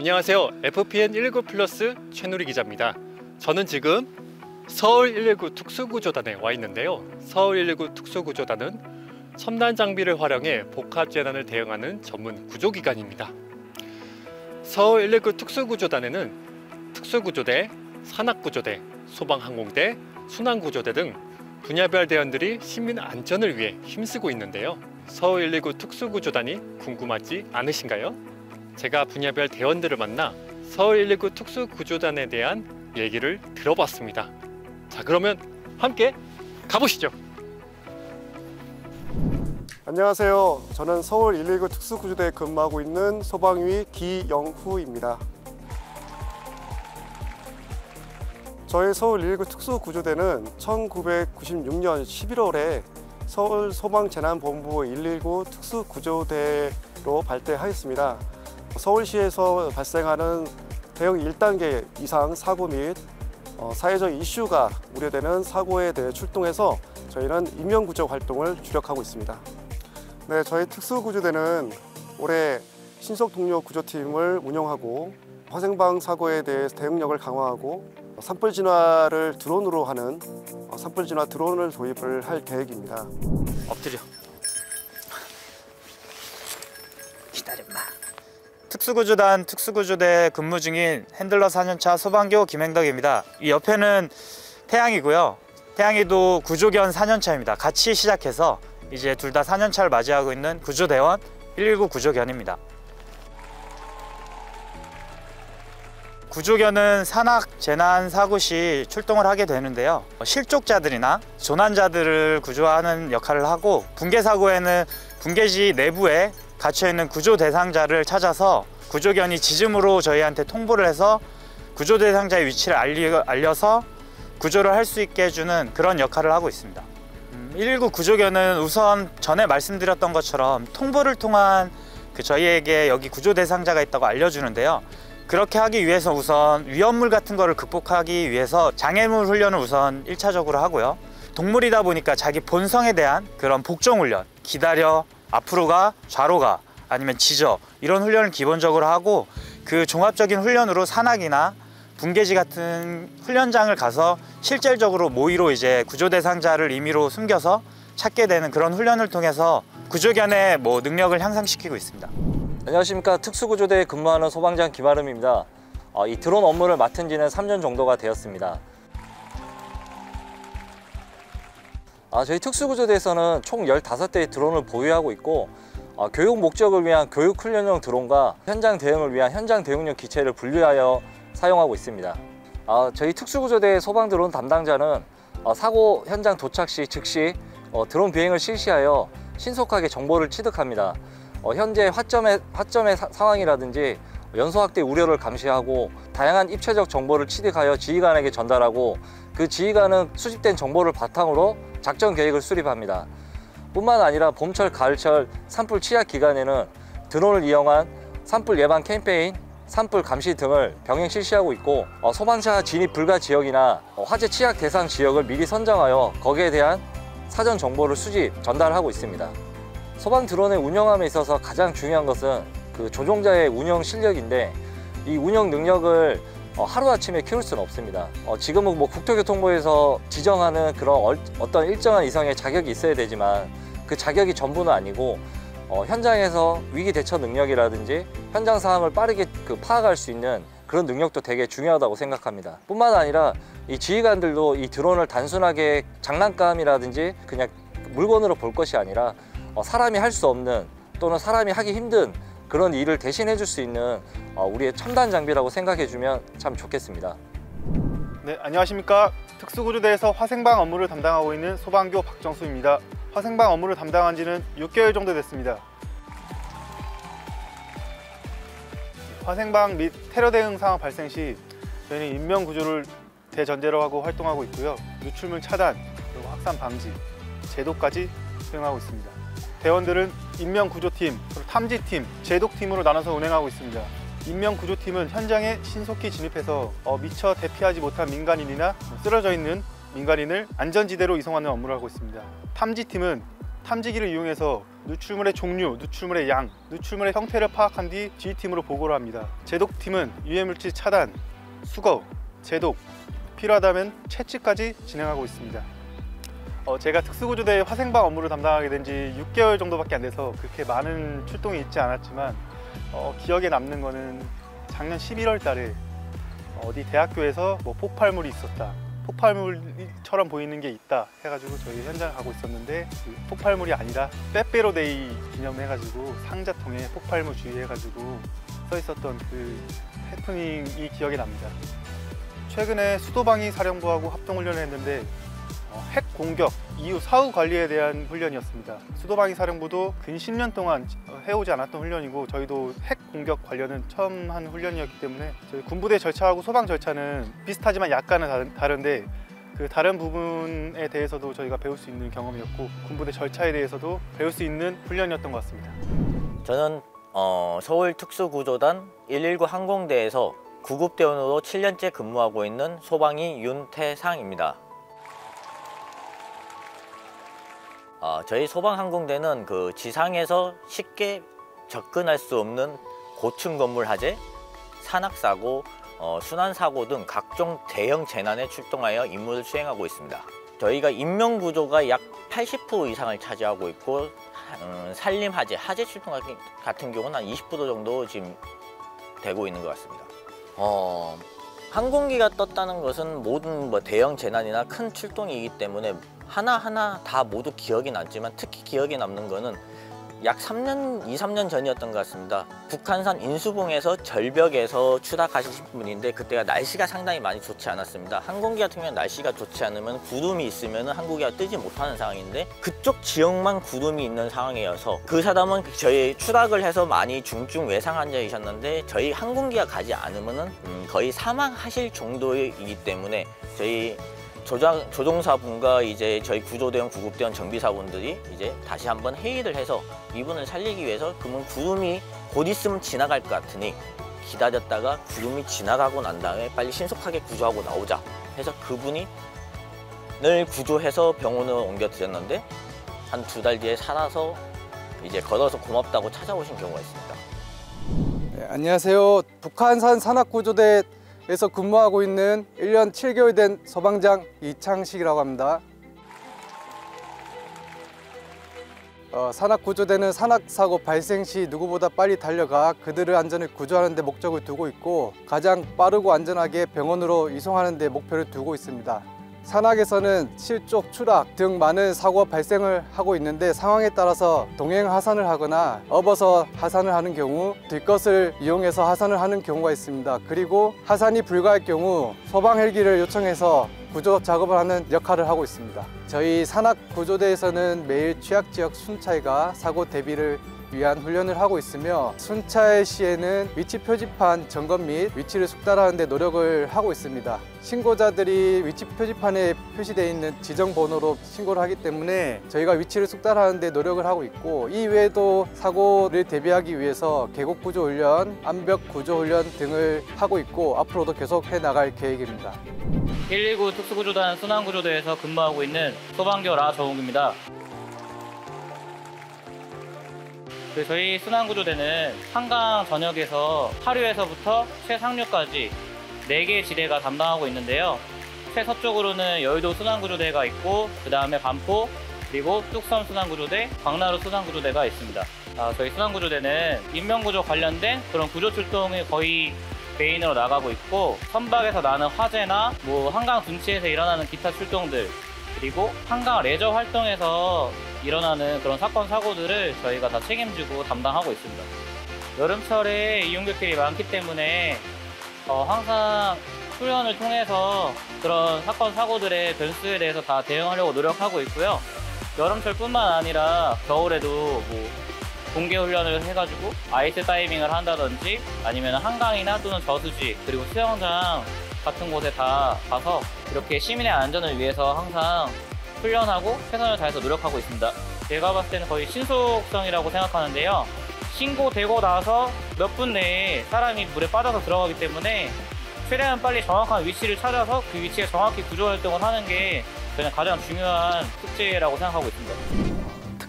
안녕하세요. FPN 119 플러스 최누리 기자입니다. 저는 지금 서울 119 특수구조단에 와 있는데요. 서울 119 특수구조단은 첨단 장비를 활용해 복합재난을 대응하는 전문 구조기관입니다. 서울 119 특수구조단에는 특수구조대, 산악구조대, 소방항공대, 순환구조대 등 분야별 대원들이 시민 안전을 위해 힘쓰고 있는데요. 서울 119 특수구조단이 궁금하지 않으신가요? 제가 분야별 대원들을 만나 서울 119 특수구조단에 대한 얘기를 들어봤습니다. 자, 그러면 함께 가보시죠. 안녕하세요. 저는 서울 119 특수구조대에 근무하고 있는 소방위 기영후입니다. 저희 서울 119 특수구조대는 1996년 11월에 서울 소방재난본부 119 특수구조대로 발대하였습니다. 서울시에서 발생하는 대형 1단계 이상 사고 및 사회적 이슈가 우려되는 사고에 대해 출동해서 저희는 인명구조 활동을 주력하고 있습니다. 네, 저희 특수구조대는 올해 신속동력 구조팀을 운영하고 화생방 사고에 대해 대응력을 강화하고 산불 진화를 드론으로 하는 산불 진화 드론을 도입을 할 계획입니다. 엎드려. 기다려봐. 특수구조단 특수구조대 근무 중인 핸들러 4년차 소방교 김행덕입니다. 이 옆에는 태양이고요. 태양이도 구조견 4년차입니다. 같이 시작해서 이제 둘 다 4년차를 맞이하고 있는 구조대원 119 구조견입니다. 구조견은 산악 재난 사고 시 출동을 하게 되는데요. 실족자들이나 조난자들을 구조하는 역할을 하고, 붕괴 사고에는 붕괴지 내부에 갇혀있는 구조 대상자를 찾아서 구조견이 지즘으로 저희한테 통보를 해서 구조 대상자의 위치를 알려서 구조를 할 수 있게 해주는 그런 역할을 하고 있습니다. 119 구조견은 우선 전에 말씀드렸던 것처럼 통보를 통한 저희에게 여기 구조 대상자가 있다고 알려주는데요. 그렇게 하기 위해서 우선 위험물 같은 거를 극복하기 위해서 장애물 훈련을 우선 1차적으로 하고요. 동물이다 보니까 자기 본성에 대한 그런 복종 훈련, 기다려, 앞으로 가, 좌로 가, 아니면 짖어, 이런 훈련을 기본적으로 하고, 그 종합적인 훈련으로 산악이나 붕괴지 같은 훈련장을 가서 실질적으로 모의로 이제 구조 대상자를 임의로 숨겨서 찾게 되는 그런 훈련을 통해서 구조견의 능력을 향상시키고 있습니다. 안녕하십니까. 특수구조대에 근무하는 소방장 김아름입니다. 이 드론 업무를 맡은 지는 3년 정도가 되었습니다. 저희 특수구조대에서는 총 15대의 드론을 보유하고 있고, 교육 목적을 위한 교육훈련용 드론과 현장 대응을 위한 현장 대응용 기체를 분류하여 사용하고 있습니다. 저희 특수구조대 소방드론 담당자는 사고 현장 도착 시 즉시 드론 비행을 실시하여 신속하게 정보를 취득합니다. 현재 화점의 상황이라든지 연소 확대 우려를 감시하고 다양한 입체적 정보를 취득하여 지휘관에게 전달하고, 그 지휘관은 수집된 정보를 바탕으로 작전 계획을 수립합니다. 뿐만 아니라 봄철, 가을철 산불 취약 기간에는 드론을 이용한 산불 예방 캠페인, 산불 감시 등을 병행 실시하고 있고, 소방차 진입 불가 지역이나 화재 취약 대상 지역을 미리 선정하여 거기에 대한 사전 정보를 수집, 전달하고 있습니다. 소방 드론의 운영함에 있어서 가장 중요한 것은 그 조종자의 운영 실력인데, 이 운영 능력을 하루아침에 키울 수는 없습니다. 지금은 국토교통부에서 지정하는 그런 어떤 일정한 이상의 자격이 있어야 되지만, 그 자격이 전부는 아니고 현장에서 위기 대처 능력이라든지 현장 상황을 빠르게 파악할 수 있는 그런 능력도 되게 중요하다고 생각합니다. 뿐만 아니라 이 지휘관들도 이 드론을 단순하게 장난감이라든지 그냥 물건으로 볼 것이 아니라 사람이 할 수 없는, 또는 사람이 하기 힘든 그런 일을 대신해 줄 수 있는 우리의 첨단 장비라고 생각해 주면 참 좋겠습니다. 네, 안녕하십니까. 특수구조대에서 화생방 업무를 담당하고 있는 소방교 박정수입니다. 화생방 업무를 담당한 지는 6개월 정도 됐습니다. 화생방 및 테러 대응 상황 발생 시 저희는 인명구조를 대전제로 하고 활동하고 있고요. 누출물 차단, 그리고 확산 방지, 제도까지 수행하고 있습니다. 대원들은 인명구조팀, 탐지팀, 제독팀으로 나눠서 운행하고 있습니다. 인명구조팀은 현장에 신속히 진입해서 미처 대피하지 못한 민간인이나 쓰러져 있는 민간인을 안전지대로 이송하는 업무를 하고 있습니다. 탐지팀은 탐지기를 이용해서 누출물의 종류, 누출물의 양, 누출물의 형태를 파악한 뒤 지휘팀으로 보고를 합니다. 제독팀은 유해물질 차단, 수거, 제독, 필요하다면 채취까지 진행하고 있습니다. 제가 특수구조대 화생방 업무를 담당하게 된 지 6개월 정도밖에 안 돼서 그렇게 많은 출동이 있지 않았지만 기억에 남는 거는 작년 11월 달에 어디 대학교에서 뭐 폭발물이 있었다, 폭발물처럼 보이는 게 있다 해가지고 저희 현장을 가고 있었는데 그 폭발물이 아니라 빼빼로데이 기념해가지고 상자통에 폭발물 주의해가지고 써 있었던 그 해프닝이 기억에 납니다. 최근에 수도방위 사령부하고 합동훈련을 했는데 핵 공격 이후 사후 관리에 대한 훈련이었습니다. 수도방위 사령부도 근 10년 동안 해오지 않았던 훈련이고 저희도 핵 공격 관련은 처음 한 훈련이었기 때문에 저희 군부대 절차하고 소방 절차는 비슷하지만 약간은 다른데 그 다른 부분에 대해서도 저희가 배울 수 있는 경험이었고 군부대 절차에 대해서도 배울 수 있는 훈련이었던 것 같습니다. 저는 서울특수구조단 119 항공대에서 구급대원으로 7년째 근무하고 있는 소방이 윤태상입니다. 저희 소방항공대는 그 지상에서 쉽게 접근할 수 없는 고층 건물 화재, 산악사고, 순환사고 등 각종 대형 재난에 출동하여 임무를 수행하고 있습니다. 저희가 인명구조가 약 80% 이상을 차지하고 있고 산림화재, 화재 출동 같은 경우는 한 20% 정도 지금 되고 있는 것 같습니다. 항공기가 떴다는 것은 모든 대형 재난이나 큰 출동이기 때문에 하나하나 다 모두 기억이 남지만 특히 기억에 남는 거는 약 2-3년 전이었던 것 같습니다. 북한산 인수봉에서 절벽에서 추락하신 분인데 그때가 날씨가 상당히 많이 좋지 않았습니다. 항공기 같은 경우는 날씨가 좋지 않으면 구름이 있으면 항공기가 뜨지 못하는 상황인데 그쪽 지역만 구름이 있는 상황이어서 그 사람은 저희 추락을 해서 많이 중증 외상 환자이셨는데 저희 항공기가 가지 않으면 거의 사망하실 정도이기 때문에 저희 조종사분과 이제 저희 구조대원, 구급대원, 정비사분들이 이제 다시 한번 회의를 해서 이분을 살리기 위해서 그러면 구름이 곧 있으면 지나갈 것 같으니 기다렸다가 구름이 지나가고 난 다음에 빨리 신속하게 구조하고 나오자 해서 그분이 늘 구조해서 병원으로 옮겨드렸는데 한 2달 뒤에 살아서 이제 걸어서 고맙다고 찾아오신 경우가 있습니다. 네, 안녕하세요. 북한산 산악구조대에서 근무하고 있는 1년 7개월 된 소방장 이창식이라고 합니다. 산악구조대는 산악사고 발생 시 누구보다 빨리 달려가 그들의 안전을 구조하는 데 목적을 두고 있고 가장 빠르고 안전하게 병원으로 이송하는 데 목표를 두고 있습니다. 산악에서는 실족, 추락 등 많은 사고가 발생을 하고 있는데 상황에 따라서 동행 하산을 하거나 업어서 하산을 하는 경우, 들것을 이용해서 하산을 하는 경우가 있습니다. 그리고 하산이 불가할 경우 소방 헬기를 요청해서 구조 작업을 하는 역할을 하고 있습니다. 저희 산악구조대에서는 매일 취약지역 순찰과 사고 대비를 위한 훈련을 하고 있으며 순찰 시에는 위치 표지판 점검 및 위치를 숙달하는 데 노력을 하고 있습니다. 신고자들이 위치 표지판에 표시되어 있는 지정 번호로 신고를 하기 때문에 저희가 위치를 숙달하는 데 노력을 하고 있고 이 외에도 사고를 대비하기 위해서 계곡 구조 훈련, 암벽 구조 훈련 등을 하고 있고 앞으로도 계속 해나갈 계획입니다. 119 특수구조단 순환구조대에서 근무하고 있는 소방교 라정욱입니다. 저희 순환구조대는 한강 전역에서 하류에서부터 최상류까지 4개 지대가 담당하고 있는데요. 최서쪽으로는 여의도 순환구조대가 있고 그 다음에 반포, 그리고 뚝섬 순환구조대, 광나루 순환구조대가 있습니다. 저희 순환구조대는 인명구조 관련된 그런 구조 출동이 거의 메인으로 나가고 있고 선박에서 나는 화재나 한강 둔치에서 일어나는 기타 출동들 그리고 한강 레저 활동에서 일어나는 그런 사건 사고들을 저희가 다 책임지고 담당하고 있습니다. 여름철에 이용객들이 많기 때문에 항상 훈련을 통해서 그런 사건 사고들의 변수에 대해서 다 대응하려고 노력하고 있고요. 여름철뿐만 아니라 겨울에도 공개 훈련을 해가지고 아이스 다이빙을 한다든지 아니면 한강이나 또는 저수지 그리고 수영장 같은 곳에 다 가서 이렇게 시민의 안전을 위해서 항상 훈련하고 최선을 다해서 노력하고 있습니다. 제가 봤을 때는 거의 신속성이라고 생각하는데요. 신고되고 나서 몇 분 내에 사람이 물에 빠져서 들어가기 때문에 최대한 빨리 정확한 위치를 찾아서 그 위치에 정확히 구조 활동을 하는 게 저는 가장 중요한 숙제라고 생각하고 있습니다.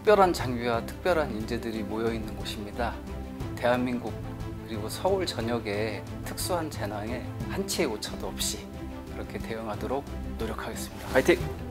특별한 장비와 특별한 인재들이 모여 있는 곳입니다. 대한민국 그리고 서울 전역의 특수한 재난에 한치의 오차도 없이 그렇게 대응하도록 노력하겠습니다. 화이팅!